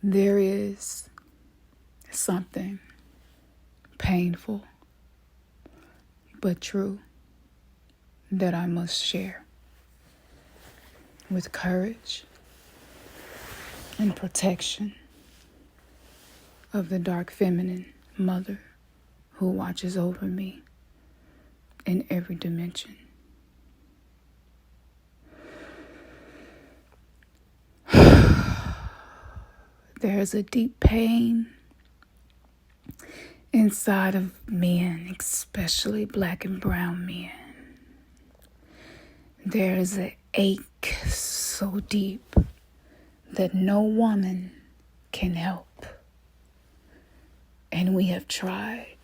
There is something painful but true that I must share with courage and protection of the dark feminine mother who watches over me in every dimension. There's a deep pain inside of men, especially black and brown men. There's an ache so deep that no woman can help. And we have tried.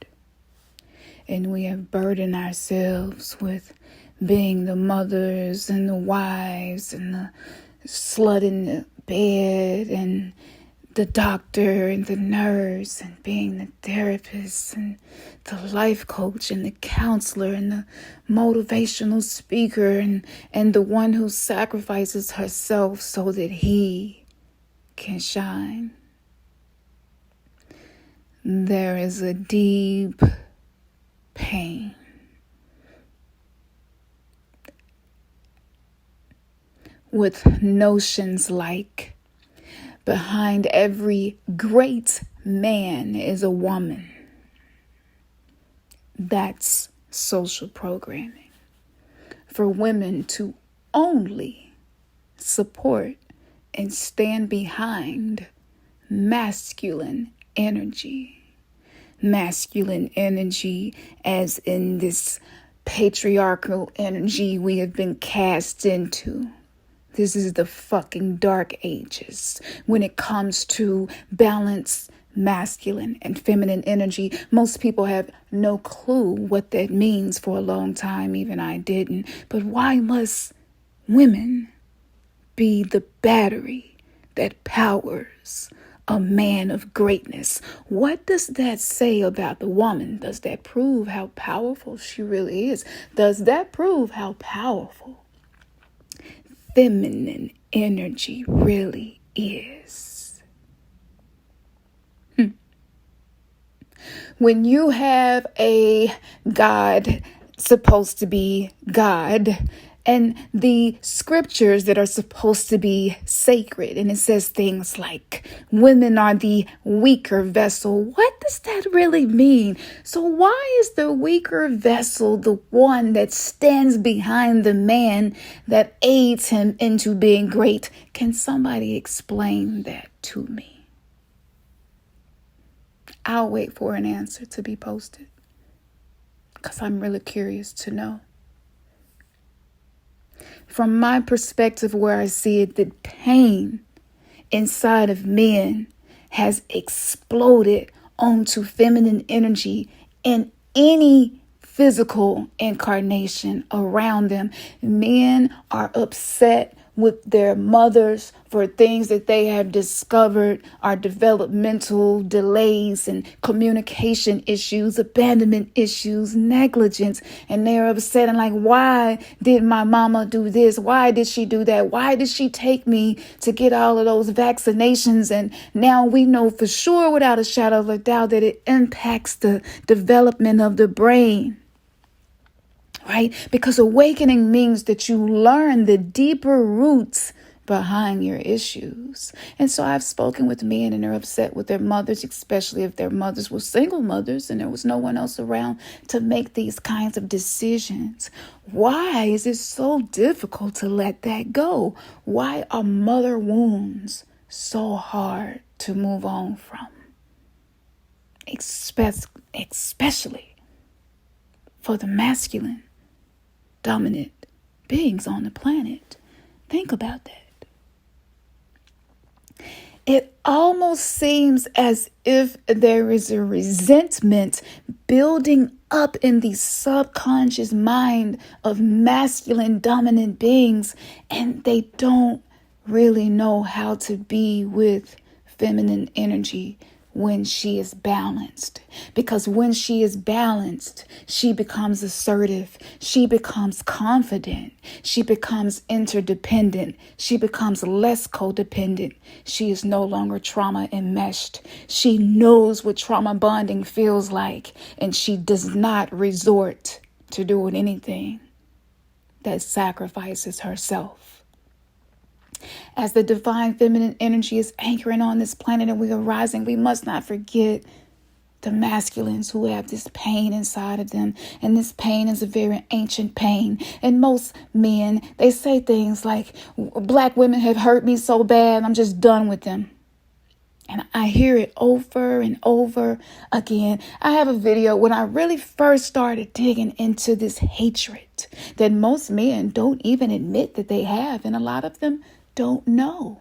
And we have burdened ourselves with being the mothers and the wives and the slut in the bed and the doctor and the nurse and being the therapist and the life coach and the counselor and the motivational speaker and the one who sacrifices herself so that he can shine. There is a deep pain with notions like behind every great man is a woman. That's social programming for women to only support and stand behind masculine energy. Masculine energy as in this patriarchal energy we have been cast into. This is the fucking dark ages when it comes to balance masculine and feminine energy. Most people have no clue what that means for a long time. Even I didn't. But why must women be the battery that powers a man of greatness? What does that say about the woman? Does that prove how powerful she really is? Does that prove how powerful feminine energy really is? When you have a God supposed to be God and the scriptures that are supposed to be sacred, and it says things like women are the weaker vessel. What does that really mean? So why is the weaker vessel the one that stands behind the man that aids him into being great? Can somebody explain that to me? I'll wait for an answer to be posted because I'm really curious to know. From my perspective, where I see it, the pain inside of men has exploded onto feminine energy in any physical incarnation around them. Men are upset with their mothers for things that they have discovered are developmental delays and communication issues, abandonment issues, negligence. And they're upset and like, why did my mama do this? Why did she do that? Why did she take me to get all of those vaccinations? And now we know for sure, without a shadow of a doubt, that it impacts the development of the brain. Right? Because awakening means that you learn the deeper roots behind your issues. And so I've spoken with men and they're upset with their mothers, especially if their mothers were single mothers and there was no one else around to make these kinds of decisions. Why is it so difficult to let that go? Why are mother wounds so hard to move on from? Especially for the masculine dominant beings on the planet. Think about that. It almost seems as if there is a resentment building up in the subconscious mind of masculine dominant beings, and they don't really know how to be with feminine energy when she is balanced. Because when she is balanced, she becomes assertive. She becomes confident. She becomes interdependent. She becomes less codependent. She is no longer trauma enmeshed. She knows what trauma bonding feels like, and she does not resort to doing anything that sacrifices herself. As the divine feminine energy is anchoring on this planet and we are rising, we must not forget the masculines who have this pain inside of them. And this pain is a very ancient pain. And most men, they say things like, black women have hurt me so bad, I'm just done with them. And I hear it over and over again. I have a video when I really first started digging into this hatred that most men don't even admit that they have. And a lot of them don't know.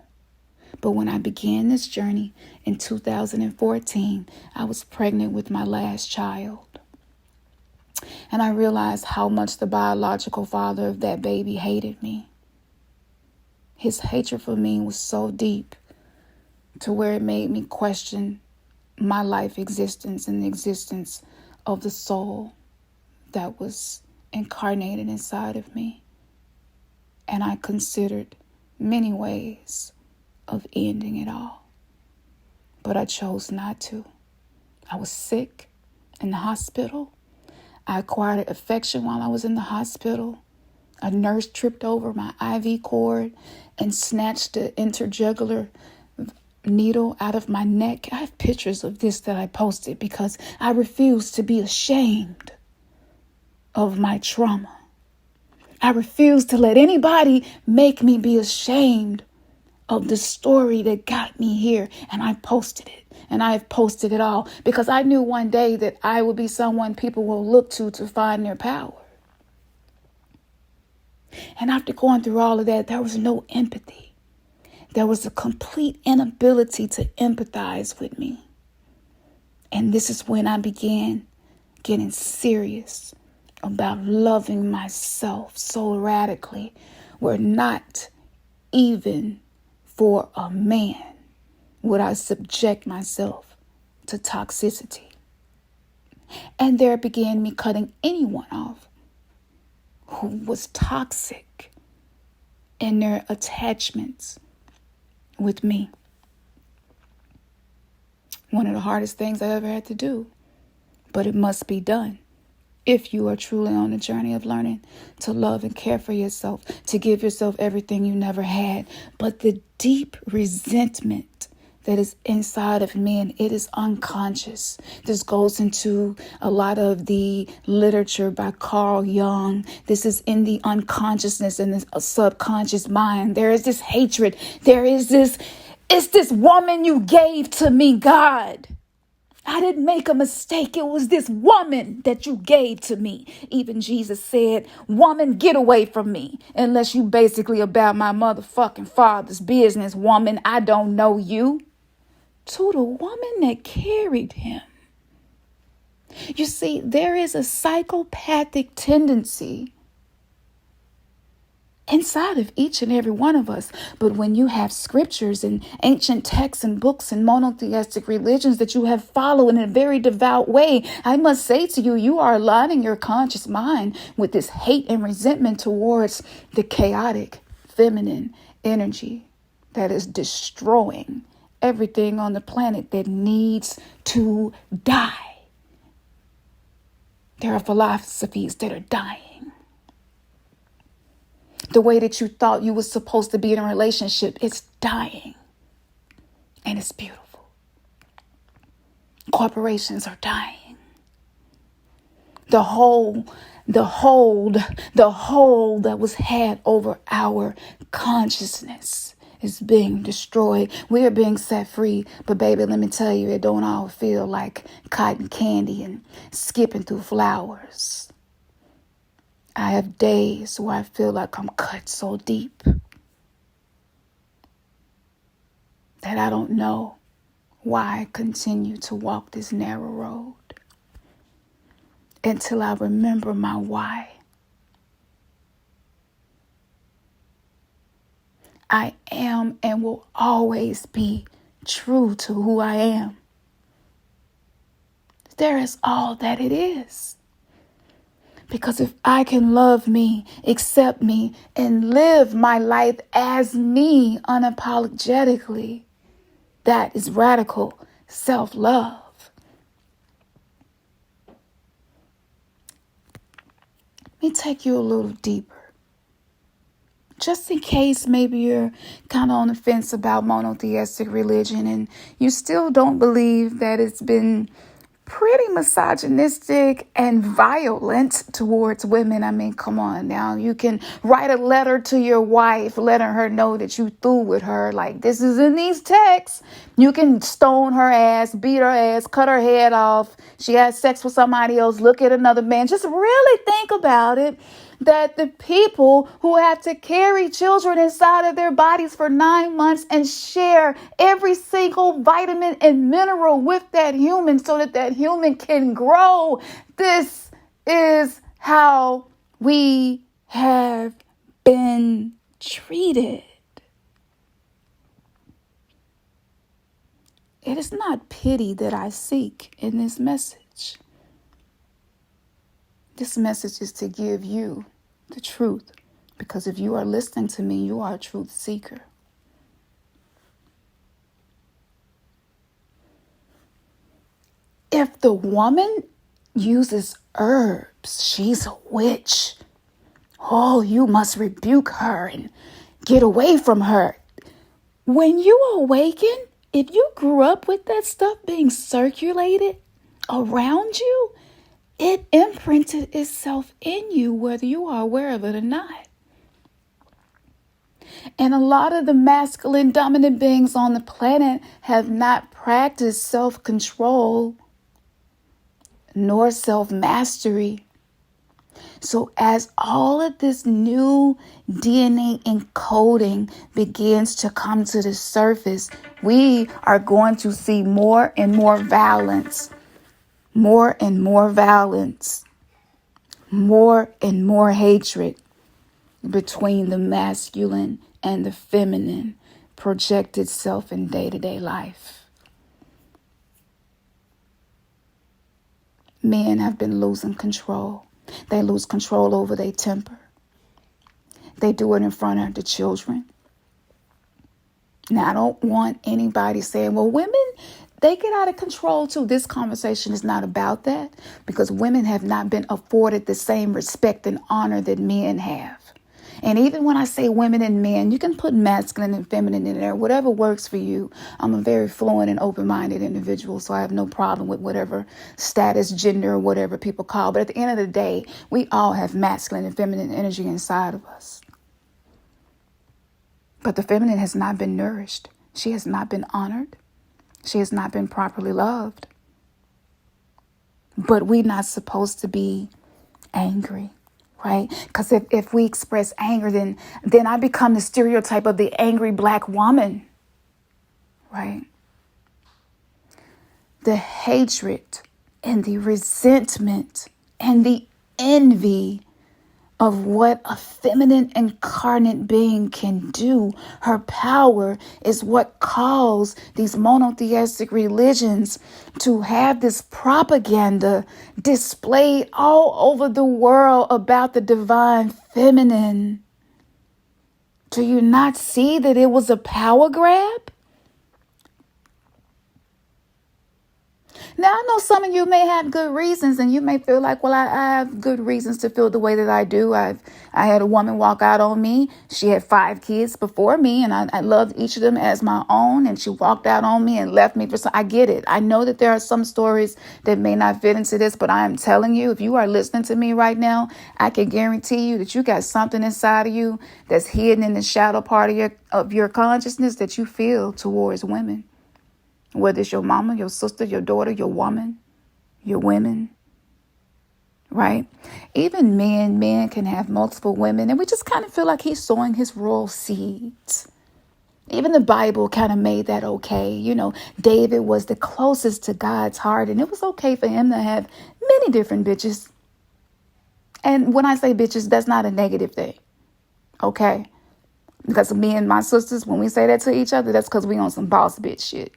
But when I began this journey in 2014, I was pregnant with my last child. And I realized how much the biological father of that baby hated me. His hatred for me was so deep to where it made me question my life existence and the existence of the soul that was incarnated inside of me. And I considered many ways of ending it all. But I chose not to. I was sick in the hospital. I acquired affection while I was in the hospital. A nurse tripped over my IV cord and snatched the interjugular needle out of my neck. I have pictures of this that I posted because I refuse to be ashamed of my trauma. I refuse to let anybody make me be ashamed of the story that got me here. And I posted it. And I have posted it all because I knew one day that I would be someone people will look to find their power. And after going through all of that, there was no empathy. There was a complete inability to empathize with me. And this is when I began getting serious about loving myself so radically, where not even for a man would I subject myself to toxicity. And there began me cutting anyone off who was toxic in their attachments with me. One of the hardest things I ever had to do, but it must be done. If you are truly on a journey of learning to love and care for yourself, to give yourself everything you never had. But the deep resentment that is inside of men, it is unconscious. This goes into a lot of the literature by Carl Jung. This is in the unconsciousness and the subconscious mind. There is this hatred. There is this, it's this woman you gave to me, God. I didn't make a mistake. It was this woman that you gave to me. Even Jesus said, woman, get away from me. Unless you basically about my motherfucking father's business, woman. I don't know you. To the woman that carried him. You see, there is a psychopathic tendency inside of each and every one of us. But when you have scriptures and ancient texts and books and monotheistic religions that you have followed in a very devout way, I must say to you, you are aligning your conscious mind with this hate and resentment towards the chaotic feminine energy that is destroying everything on the planet that needs to die. There are philosophies that are dying. The way that you thought you were supposed to be in a relationship, it's dying. And it's beautiful. Corporations are dying. The hold that was had over our consciousness is being destroyed. We are being set free. But baby, let me tell you, it don't all feel like cotton candy and skipping through flowers. I have days where I feel like I'm cut so deep that I don't know why I continue to walk this narrow road until I remember my why. I am and will always be true to who I am. there is all that it is. Because if I can love me, accept me, and live my life as me unapologetically, that is radical self-love. Let me take you a little deeper. Just in case maybe you're kind of on the fence about monotheistic religion and you still don't believe that it's been pretty misogynistic and violent towards women. I mean, come on now. You can write a letter to your wife, letting her know that you through with her. Like, this is in these texts. You can stone her ass, beat her ass, cut her head off. She has sex with somebody else. Look at another man. Just really think about it. That the people who have to carry children inside of their bodies for 9 months and share every single vitamin and mineral with that human so that that human can grow. This is how we have been treated. It is not pity that I seek in this message. This message is to give you the truth, because if you are listening to me, you are a truth seeker. If the woman uses herbs, she's a witch. Oh, you must rebuke her and get away from her. When you awaken, if you grew up with that stuff being circulated around you, it imprinted itself in you, whether you are aware of it or not. And a lot of the masculine dominant beings on the planet have not practiced self-control nor self-mastery. So as all of this new DNA encoding begins to come to the surface, we are going to see more and more violence. More and more violence, more and more hatred between the masculine and the feminine project itself in day-to-day life. Men have been losing control. They lose control over their temper. They do it in front of the children. Now, I don't want anybody saying, well, women, they get out of control too. This conversation is not about that, because women have not been afforded the same respect and honor that men have. And even when I say women and men, you can put masculine and feminine in there, whatever works for you. I'm a very fluent and open-minded individual, so I have no problem with whatever status, gender, or whatever people call. But at the end of the day, we all have masculine and feminine energy inside of us. But the feminine has not been nourished. She has not been honored. She has not been properly loved. But we're not supposed to be angry, right? Because if we express anger, then I become the stereotype of the angry black woman, right? The hatred and the resentment and the envy of what a feminine incarnate being can do. Her power is what caused these monotheistic religions to have this propaganda displayed all over the world about the divine feminine. Do you not see that it was a power grab? Now, I know some of you may have good reasons, and you may feel like, well, I have good reasons to feel the way that I do. I had a woman walk out on me. She had 5 kids before me, and I loved each of them as my own, and she walked out on me and left me for some. I get it. I know that there are some stories that may not fit into this, but I am telling you, if you are listening to me right now, I can guarantee you that you got something inside of you that's hidden in the shadow part of your consciousness that you feel towards women. Whether it's your mama, your sister, your daughter, your woman, your women, right? Even men can have multiple women, and we just kind of feel like he's sowing his royal seeds. Even the Bible kind of made that okay. You know, David was the closest to God's heart, and it was okay for him to have many different bitches. And when I say bitches, that's not a negative thing, okay? Because me and my sisters, when we say that to each other, that's because we on some boss bitch shit.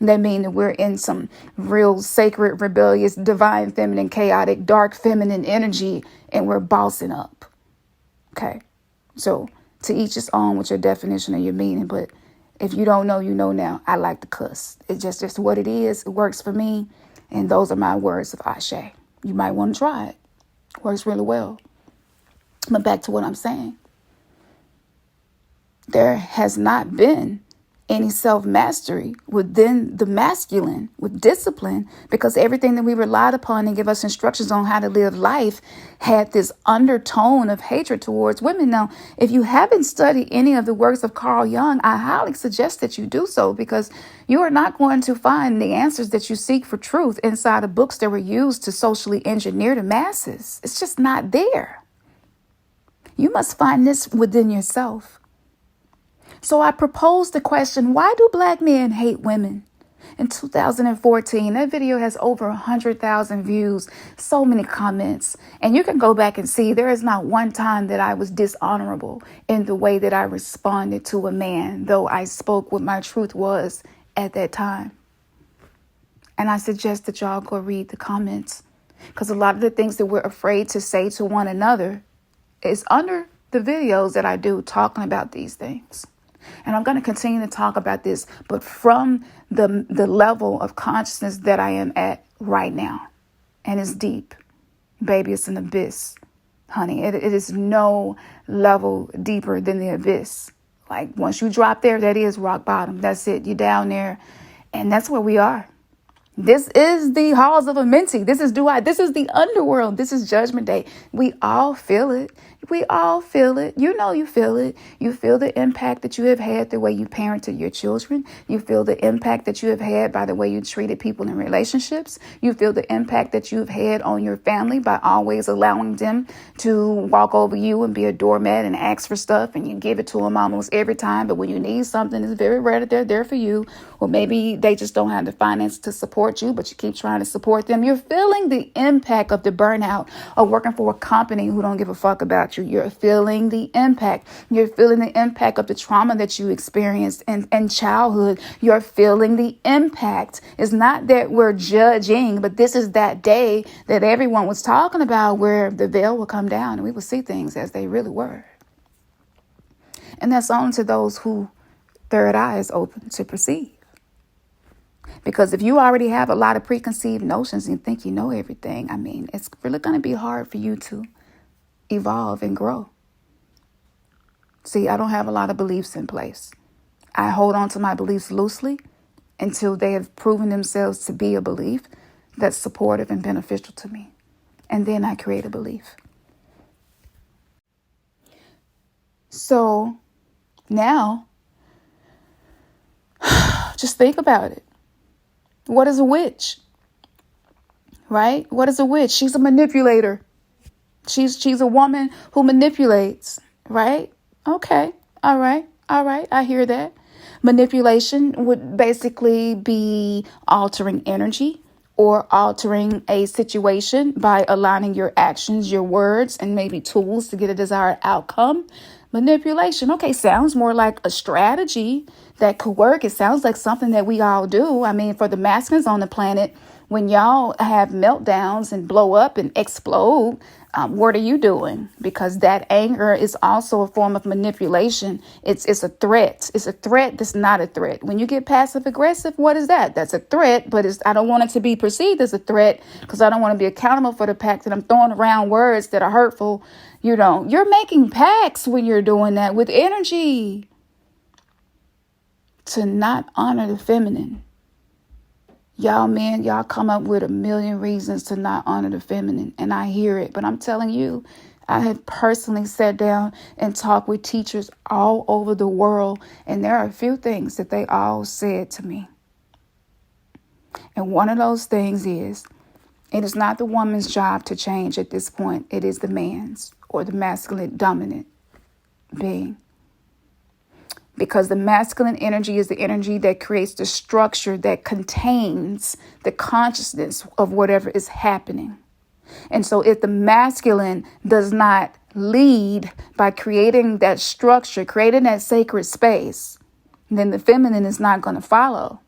That means that we're in some real sacred, rebellious, divine, feminine, chaotic, dark, feminine energy, and we're bossing up. Okay. So to each his own with your definition of your meaning. But if you don't know, you know now. I like to cuss. It's just what it is. It works for me. And those are my words of Ashe. You might want to try it. Works really well. But back to what I'm saying. There has not been any self-mastery within the masculine with discipline, because everything that we relied upon and give us instructions on how to live life had this undertone of hatred towards women. Now, if you haven't studied any of the works of Carl Jung, I highly suggest that you do so, because you are not going to find the answers that you seek for truth inside of books that were used to socially engineer the masses. It's just not there. You must find this within yourself. So I proposed the question, why do black men hate women? In 2014, that video has over 100,000 views, so many comments. And you can go back and see there is not one time that I was dishonorable in the way that I responded to a man, though I spoke what my truth was at that time. And I suggest that y'all go read the comments, because a lot of the things that we're afraid to say to one another is under the videos that I do talking about these things. And I'm going to continue to talk about this, but from the level of consciousness that I am at right now. And it's deep. Baby, it's an abyss, honey. It is no level deeper than the abyss. Like once you drop there, that is rock bottom. That's it. You're down there. And that's where we are. This is the halls of a mentee. This is the underworld. This is Judgment Day. We all feel it. We all feel it. You know you feel it. You feel the impact that you have had the way you parented your children. You feel the impact that you have had by the way you treated people in relationships. You feel the impact that you've had on your family by always allowing them to walk over you and be a doormat and ask for stuff, and you give it to them almost every time. But when you need something, it's very rare that they're there for you. Or maybe they just don't have the finance to support you, but you keep trying to support them. You're feeling the impact of the burnout of working for a company who don't give a fuck about you. You're feeling the impact. You're feeling the impact of the trauma that you experienced in childhood. You're feeling the impact. It's not that we're judging, but this is that day that everyone was talking about, where the veil will come down and we will see things as they really were. And that's only to those who third eye is open to perceive. Because if you already have a lot of preconceived notions and think you know everything, I mean, it's really going to be hard for you to evolve and grow. See, I don't have a lot of beliefs in place. I hold on to my beliefs loosely until they have proven themselves to be a belief that's supportive and beneficial to me. And then I create a belief. So now, just think about it. What is a witch? Right? What is a witch? She's a manipulator. She's a woman who manipulates, right? Okay. All right. I hear that. Manipulation would basically be altering energy or altering a situation by aligning your actions, your words, and maybe tools to get a desired outcome. Manipulation. Okay, sounds more like a strategy that could work. It sounds like something that we all do. I mean, for the masculines on the planet, when y'all have meltdowns and blow up and explode, what are you doing? Because that anger is also a form of manipulation. It's a threat. It's a threat that's not a threat. When you get passive aggressive, what is that? That's a threat, but I don't want it to be perceived as a threat, because I don't want to be accountable for the fact that I'm throwing around words that are hurtful. You're making pacts when you're doing that with energy to not honor the feminine. Y'all men, y'all come up with a million reasons to not honor the feminine. And I hear it. But I'm telling you, I have personally sat down and talked with teachers all over the world. And there are a few things that they all said to me. And one of those things is, it is not the woman's job to change at this point. It is the man's, or the masculine dominant being. Because the masculine energy is the energy that creates the structure that contains the consciousness of whatever is happening. And so if the masculine does not lead by creating that structure, creating that sacred space, then the feminine is not going to follow.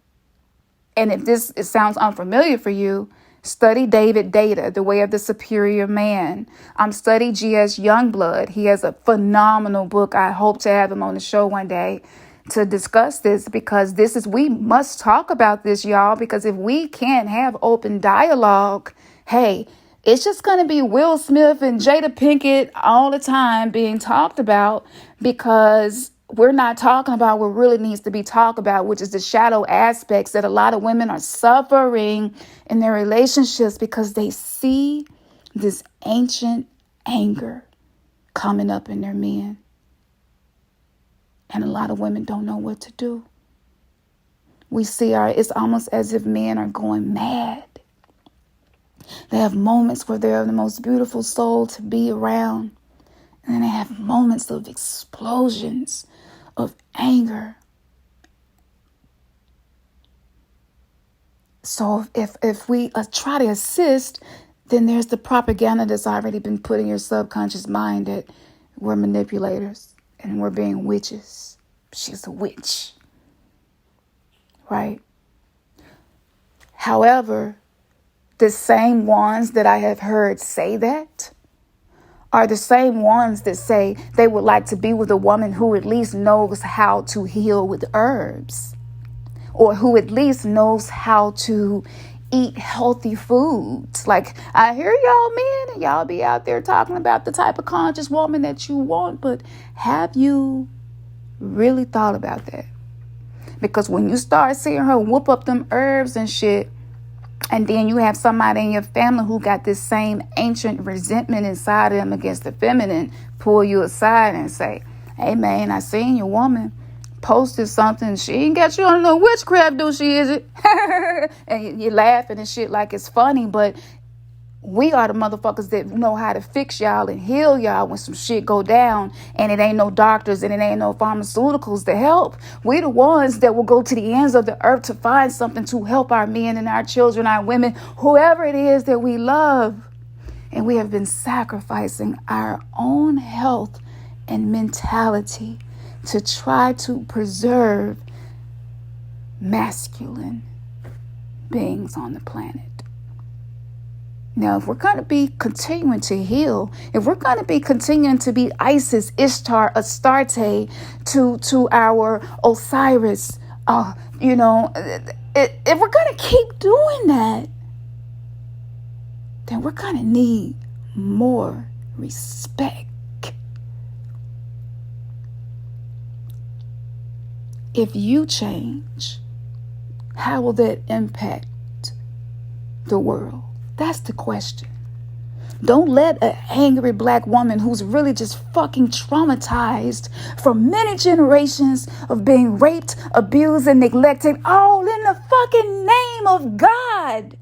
And if it sounds unfamiliar for you, study David Data, The Way of the Superior Man. Study G.S. Youngblood. He has a phenomenal book. I hope to have him on the show one day to discuss this, because we must talk about this, y'all, because if we can't have open dialogue, hey, it's just going to be Will Smith and Jada Pinkett all the time being talked about, because we're not talking about what really needs to be talked about, which is the shadow aspects that a lot of women are suffering in their relationships because they see this ancient anger coming up in their men. And a lot of women don't know what to do. We see it's almost as if men are going mad. They have moments where they're the most beautiful soul to be around. And then they have moments of explosions of anger. So if we try to assist, then there's the propaganda that's already been put in your subconscious mind that we're manipulators and we're being witches. She's a witch. Right? However, the same ones that I have heard say that are the same ones that say they would like to be with a woman who at least knows how to heal with herbs, or who at least knows how to eat healthy foods. Like, I hear y'all men and y'all be out there talking about the type of conscious woman that you want, but have you really thought about that? Because when you start seeing her whoop up them herbs and shit, and then you have somebody in your family who got this same ancient resentment inside of them against the feminine, pull you aside and say, hey man, I seen your woman posted something. She ain't got you on no witchcraft, do she, is it? And you're laughing and shit like it's funny, but we are the motherfuckers that know how to fix y'all and heal y'all when some shit go down and it ain't no doctors and it ain't no pharmaceuticals to help. We the ones that will go to the ends of the earth to find something to help our men and our children, our women, whoever it is that we love. And we have been sacrificing our own health and mentality to try to preserve masculine beings on the planet. Now, if we're going to be continuing to heal, if we're going to be continuing to be Isis, Ishtar, Astarte to our Osiris, if we're going to keep doing that, then we're going to need more respect. If you change, how will that impact the world? That's the question. Don't let an angry black woman who's really just fucking traumatized from many generations of being raped, abused, and neglected, all in the fucking name of God.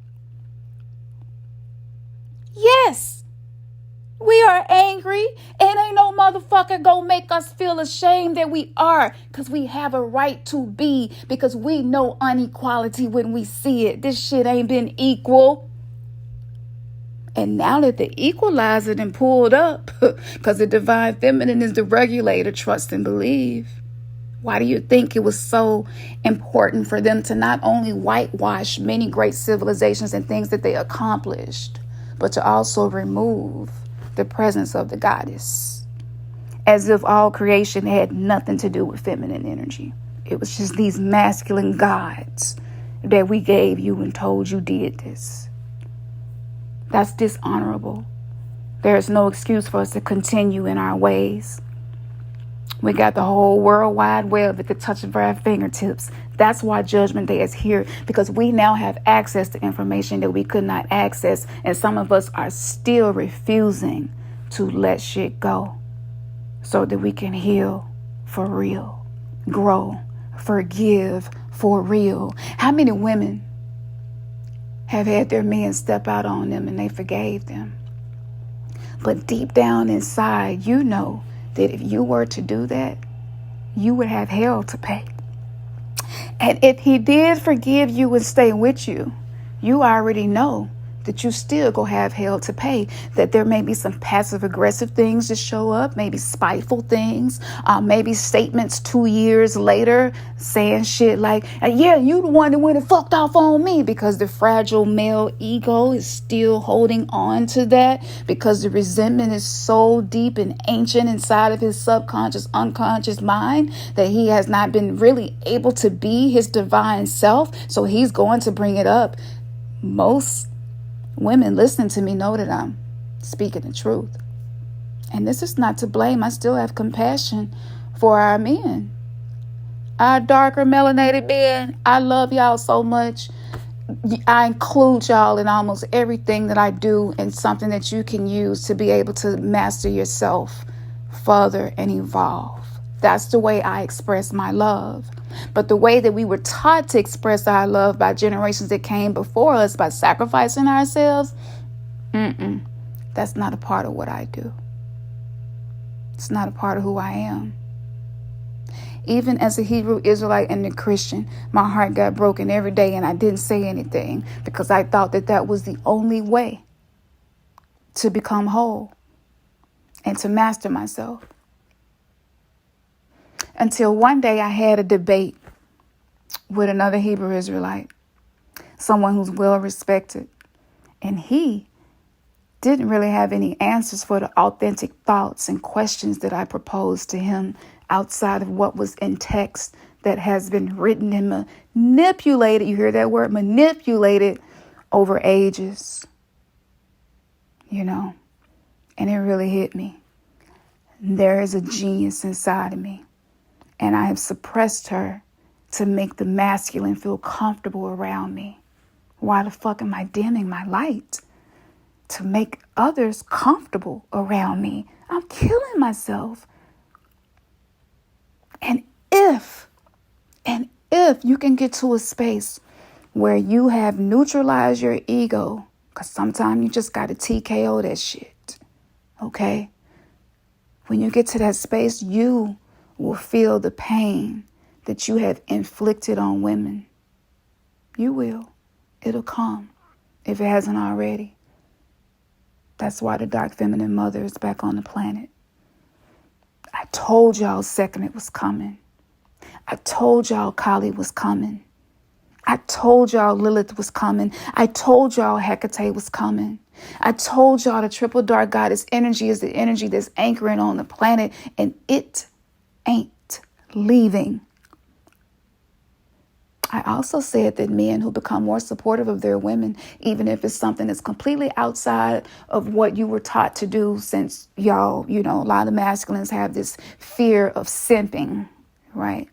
Yes, we are angry, and ain't no motherfucker gonna make us feel ashamed that we are, because we have a right to be, because we know inequality when we see it. This shit ain't been equal. And now that the equalizer done pulled up, because the divine feminine is the regulator, trust and believe. Why do you think it was so important for them to not only whitewash many great civilizations and things that they accomplished, but to also remove the presence of the goddess? As if all creation had nothing to do with feminine energy. It was just these masculine gods that we gave you and told you did this. That's dishonorable. There is no excuse for us to continue in our ways. We got the whole world wide web at the touch of our fingertips. That's why Judgment Day is here, because we now have access to information that we could not access. And some of us are still refusing to let shit go so that we can heal for real, grow, forgive for real. How many women have had their men step out on them and they forgave them? But deep down inside, you know that if you were to do that, you would have hell to pay. And if he did forgive you and stay with you, you already know that you still go have hell to pay. That there may be some passive aggressive things that show up, maybe spiteful things, maybe statements 2 years later saying shit like, yeah, you the one that went and fucked off on me, because the fragile male ego is still holding on to that, because the resentment is so deep and ancient inside of his subconscious, unconscious mind, that he has not been really able to be his divine self. So he's going to bring it up. Most women listening to me know that I'm speaking the truth. And this is not to blame. I still have compassion for our men. Our darker melanated men, I love y'all so much. I include y'all in almost everything that I do, and something that you can use to be able to master yourself further and evolve. That's the way I express my love. But the way that we were taught to express our love by generations that came before us, by sacrificing ourselves, that's not a part of what I do. It's not a part of who I am. Even as a Hebrew Israelite and a Christian, my heart got broken every day, and I didn't say anything because I thought that that was the only way to become whole and to master myself. Until one day I had a debate with another Hebrew Israelite, someone who's well respected, and he didn't really have any answers for the authentic thoughts and questions that I proposed to him outside of what was in text that has been written and manipulated. You hear that word? Manipulated over ages, and it really hit me. There is a genius inside of me, and I have suppressed her to make the masculine feel comfortable around me. Why the fuck am I dimming my light? To make others comfortable around me. I'm killing myself. And if you can get to a space where you have neutralized your ego, because sometimes you just got to TKO that shit, okay? When you get to that space, you will feel the pain that you have inflicted on women. You will. It'll come if it hasn't already. That's why the dark feminine mother is back on the planet. I told y'all Sekhmet was coming. I told y'all Kali was coming. I told y'all Lilith was coming. I told y'all Hecate was coming. I told y'all the triple dark goddess energy is the energy that's anchoring on the planet, and it ain't leaving. I also said that men who become more supportive of their women, even if it's something that's completely outside of what you were taught to do, since y'all, a lot of masculines have this fear of simping, right?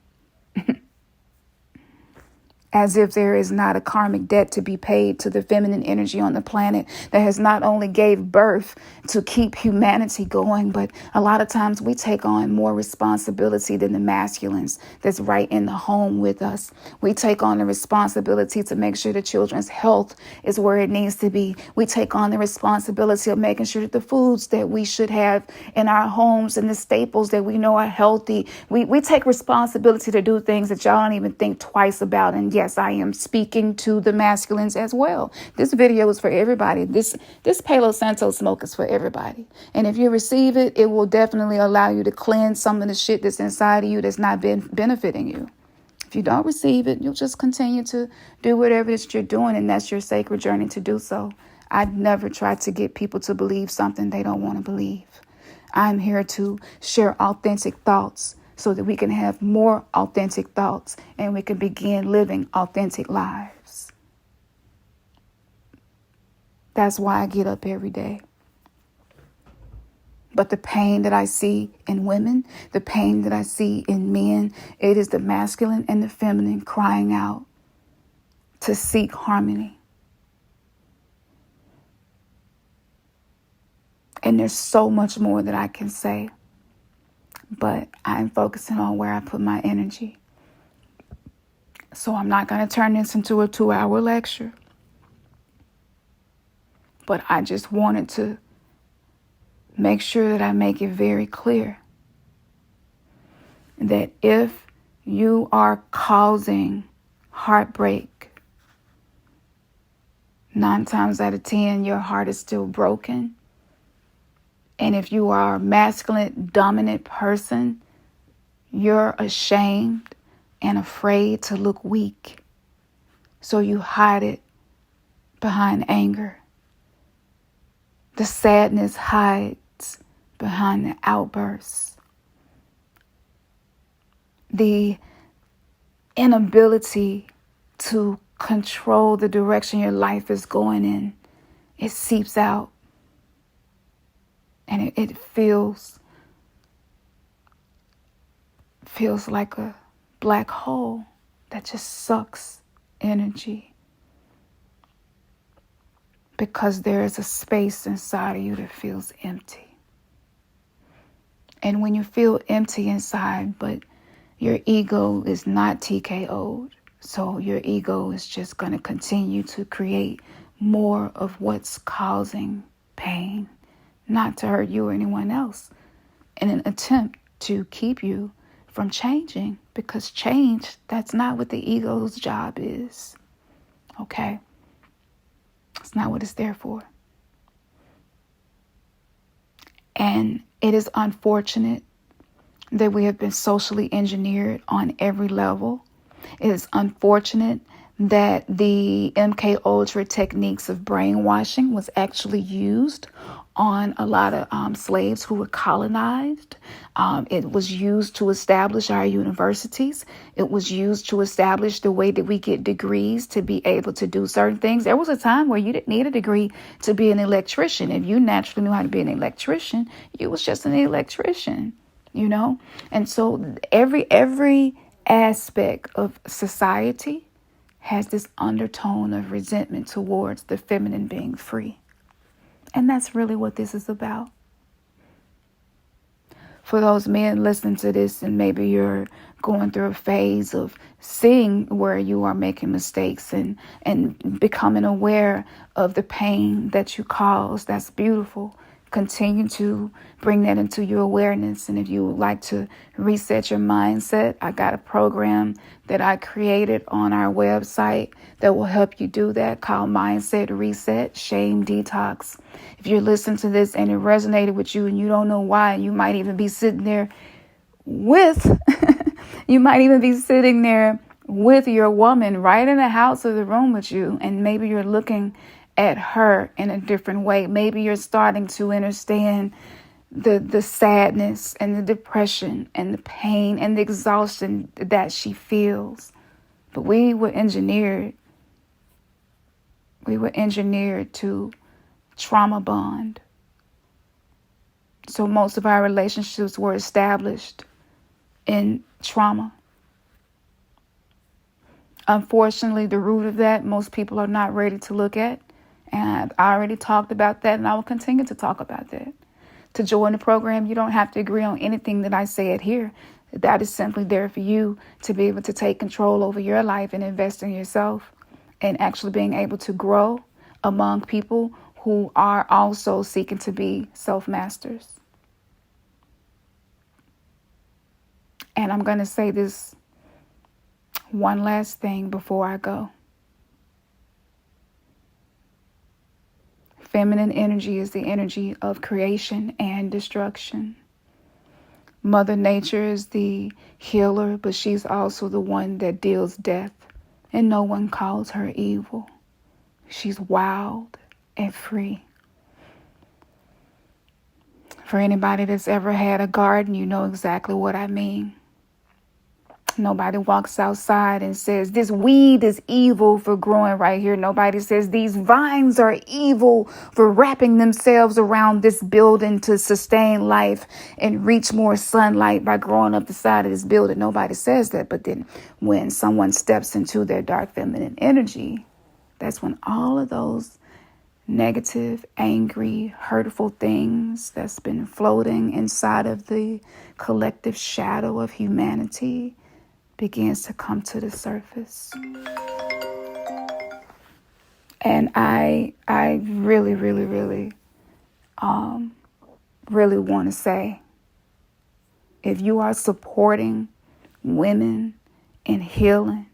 As if there is not a karmic debt to be paid to the feminine energy on the planet that has not only gave birth to keep humanity going, but a lot of times we take on more responsibility than the masculines that's right in the home with us. We take on the responsibility to make sure the children's health is where it needs to be. We take on the responsibility of making sure that the foods that we should have in our homes and the staples that we know are healthy. We take responsibility to do things that y'all don't even think twice about. And yes, I am speaking to the masculines as well. This video is for everybody. This Palo Santo smoke is for everybody. And if you receive it, it will definitely allow you to cleanse some of the shit that's inside of you that's not been benefiting you. If you don't receive it, you'll just continue to do whatever it is you're doing, and that's your sacred journey to do so. I'd never try to get people to believe something they don't want to believe. I'm here to share authentic thoughts so that we can have more authentic thoughts and we can begin living authentic lives. That's why I get up every day. But the pain that I see in women, the pain that I see in men, it is the masculine and the feminine crying out to seek harmony. And there's so much more that I can say, but I'm focusing on where I put my energy. So I'm not going to turn this into a 2-hour lecture, but I just wanted to make sure that I make it very clear that if you are causing heartbreak, 9 times out of 10, your heart is still broken. And if you are a masculine, dominant person, you're ashamed and afraid to look weak. So you hide it behind anger. The sadness hides behind the outbursts. The inability to control the direction your life is going in, it seeps out. And it feels like a black hole that just sucks energy. Because there is a space inside of you that feels empty. And when you feel empty inside, but your ego is not TKO'd, so your ego is just going to continue to create more of what's causing pain, not to hurt you or anyone else, in an attempt to keep you from changing, because change, that's not what the ego's job is. Okay? It's not what it's there for. And it is unfortunate that we have been socially engineered on every level. It is unfortunate that the MK Ultra techniques of brainwashing was actually used on a lot of slaves who were colonized. It was used to establish our universities. It was used to establish the way that we get degrees to be able to do certain things. There was a time where you didn't need a degree to be an electrician. If you naturally knew how to be an electrician, you was just an electrician, you know? And so every aspect of society has this undertone of resentment towards the feminine being free. And that's really what this is about. For those men listening to this, and maybe you're going through a phase of seeing where you are making mistakes and becoming aware of the pain that you cause, that's beautiful. Continue to bring that into your awareness. And if you would like to reset your mindset, I got a program that I created on our website that will help you do that, called Mindset Reset, Shame Detox. If you're listening to this and it resonated with you and you don't know why, you might even be sitting there with your woman right in the house or the room with you, and maybe you're looking at her in a different way. Maybe you're starting to understand the sadness and the depression and the pain and the exhaustion that she feels. But we were engineered to trauma bond. So most of our relationships were established in trauma. Unfortunately, the root of that, most people are not ready to look at. And I already talked about that, and I will continue to talk about that. To join the program, you don't have to agree on anything that I said here. That is simply there for you to be able to take control over your life and invest in yourself, and actually being able to grow among people who are also seeking to be self-masters. And I'm going to say this one last thing before I go. Feminine energy is the energy of creation and destruction. Mother Nature is the healer, but she's also the one that deals death, and no one calls her evil. She's wild and free. For anybody that's ever had a garden, you know exactly what I mean. Nobody walks outside and says, this weed is evil for growing right here. Nobody says these vines are evil for wrapping themselves around this building to sustain life and reach more sunlight by growing up the side of this building. Nobody says that. But then when someone steps into their dark feminine energy, that's when all of those negative, angry, hurtful things that's been floating inside of the collective shadow of humanity begins to come to the surface. And I really want to say, if you are supporting women in healing,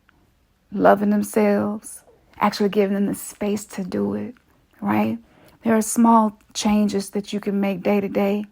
loving themselves, actually giving them the space to do it, right? There are small changes that you can make day to day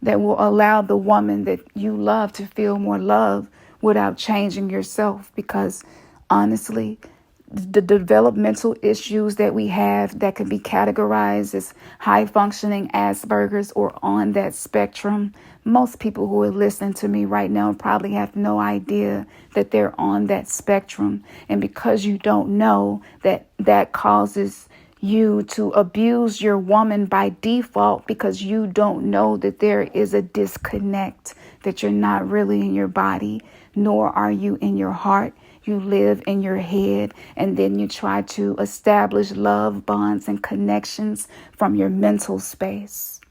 that will allow the woman that you love to feel more love without changing yourself. Because honestly, the developmental issues that we have that can be categorized as high functioning Asperger's or on that spectrum, most people who are listening to me right now probably have no idea that they're on that spectrum. And because you don't know that, that causes you to abuse your woman by default, because you don't know that there is a disconnect, that you're not really in your body, nor are you in your heart. You live in your head, and then you try to establish love bonds and connections from your mental space.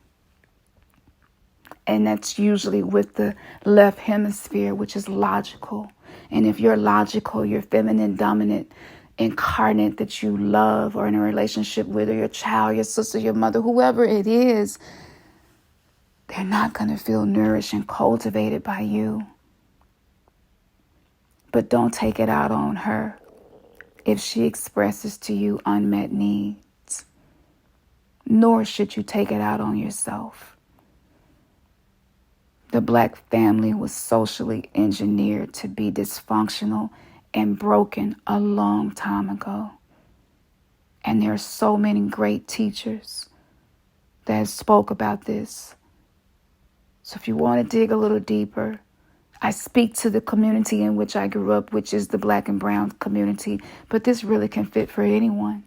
And that's usually with the left hemisphere, which is logical. And if you're logical, your feminine dominant incarnate that you love or in a relationship with, or your child, your sister, your mother, whoever it is, they're not going to feel nourished and cultivated by you. But don't take it out on her if she expresses to you unmet needs. Nor should you take it out on yourself. The Black family was socially engineered to be dysfunctional and broken a long time ago. And there are so many great teachers that spoke about this. So if you want to dig a little deeper, I speak to the community in which I grew up, which is the Black and brown community, but this really can fit for anyone.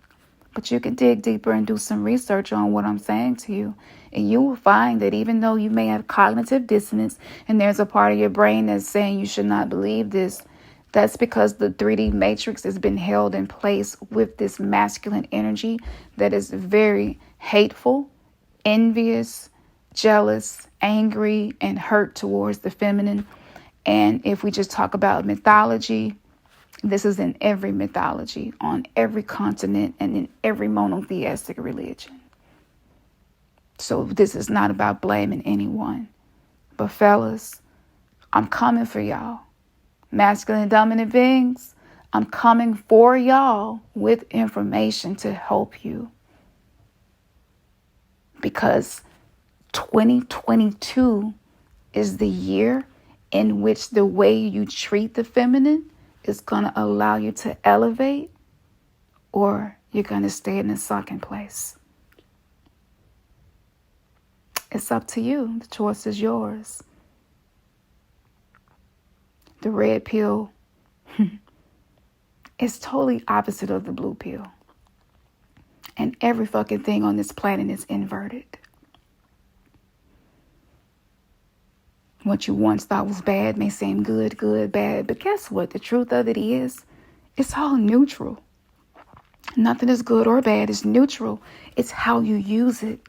But you can dig deeper and do some research on what I'm saying to you. And you will find that even though you may have cognitive dissonance and there's a part of your brain that's saying you should not believe this, that's because the 3D matrix has been held in place with this masculine energy that is very hateful, envious, jealous, angry, and hurt towards the feminine. And if we just talk about mythology, this is in every mythology, on every continent, and in every monotheistic religion. So this is not about blaming anyone. But fellas, I'm coming for y'all. Masculine dominant beings, I'm coming for y'all with information to help you. Because 2022 is the year in which the way you treat the feminine is going to allow you to elevate, or you're going to stay in the sunken place. It's up to you. The choice is yours. The red pill is totally opposite of the blue pill. And every fucking thing on this planet is inverted. What you once thought was bad may seem good, bad. But guess what? The truth of it is, it's all neutral. Nothing is good or bad. It's neutral. It's how you use it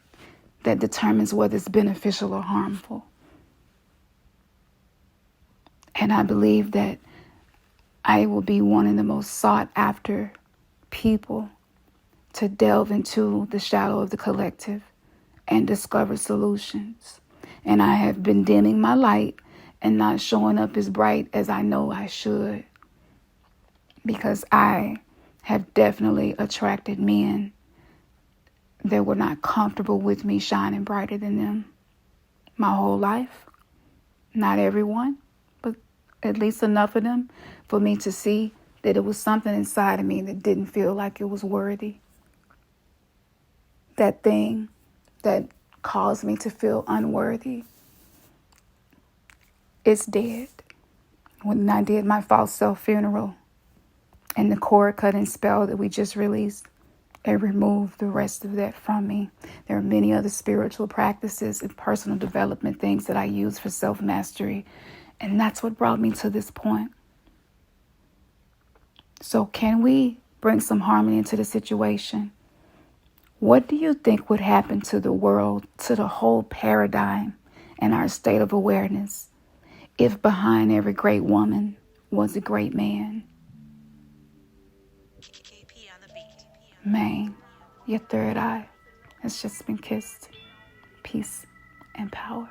that determines whether it's beneficial or harmful. And I believe that I will be one of the most sought after people to delve into the shadow of the collective and discover solutions. And I have been dimming my light and not showing up as bright as I know I should, because I have definitely attracted men that were not comfortable with me shining brighter than them my whole life. Not everyone, but at least enough of them for me to see that it was something inside of me that didn't feel like it was worthy. That thing that caused me to feel unworthy, it's dead. When I did my false self funeral and the cord cutting spell that we just released, it removed the rest of that from me. There are many other spiritual practices and personal development things that I use for self-mastery, and that's what brought me to this point. So can we bring some harmony into the situation? What do you think would happen to the world, to the whole paradigm and our state of awareness, if behind every great woman was a great man? Man, your third eye has just been kissed. Peace and power.